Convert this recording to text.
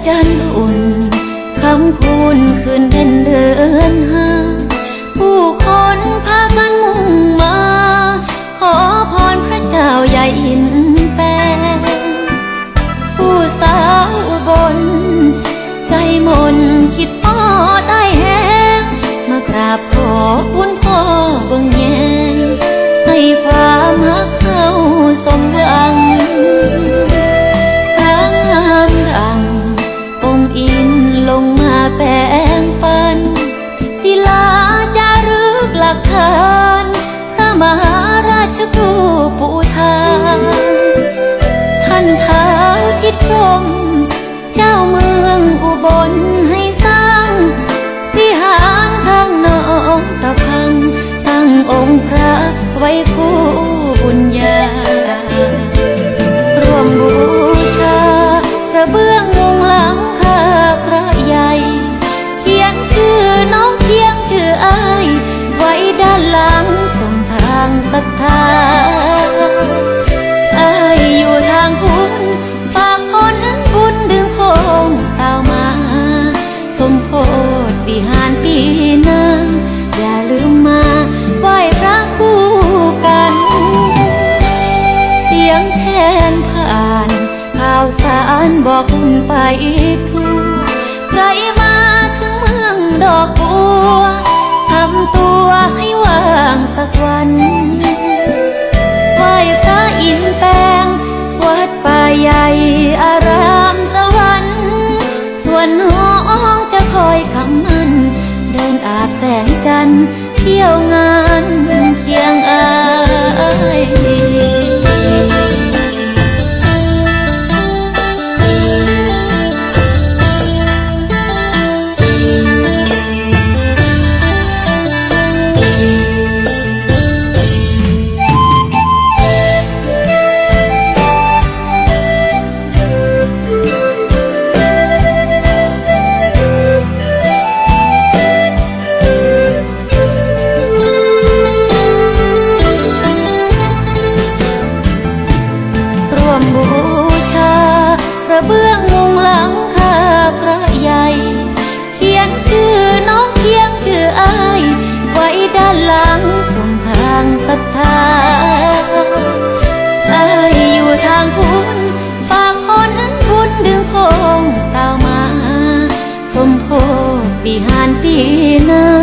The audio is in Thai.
จันทร์อุ่นคำคูณคืนเป็นเดือนห้าผู้คนพากันมุ่งมาขอพรพระเจ้าใหญ่อินแปงผู้สาวอุบลใจมนคิดพ่อได้แห้งมากราบขอบุญพ่อเบิ่งแยงให้ความรักเขาสมหวังพระงามดังองค์อินลงมาแบ่งปันศิลาจารึกหลักฐานพระมหาราชครูปูทานท่านท้าวทิดพรหมเจ้าเมืองอุบลให้สร้างวิหารข้างหนองตะพังตั้งองค์พระไว้คู่บุญญาร่วมบูชากระเบื้องมุงหลังคาพระใหญ่เขียนชื่อน้องเคียงชื่ออ้ายไว้ด้านหลังส่งทางศรัทธาอ้ายอยู่ทางพุนฝากผลบุญดึงโพงตามมาสมโพธิวิหารปีหน้าอย่าลืมมาไหว้พระคู่กันเสียงแทนผ่านข่าวสารบอกบุญไปทั่วใครมาถึงเมืองดอกบัวทำตัวให้ว่างสักวันไหว้พระอินแปงวัดป่าใหญ่อารามสวรรค์ส่วนน้องจะคอยคำมันเดินอาบแสงจันทร์เที่ยวงานเคียงอายบูชากระเบื้องมุงหลังคาพระใหญ่เขียนชื่อน้องเคียงชื่ออ้ายไว้ด้านหลังส่งทางศรัทธาอ้ายอยู่ทางพุนฝากผลบุญดึงโพงตามมาสมโพธิวิหารปีหน้า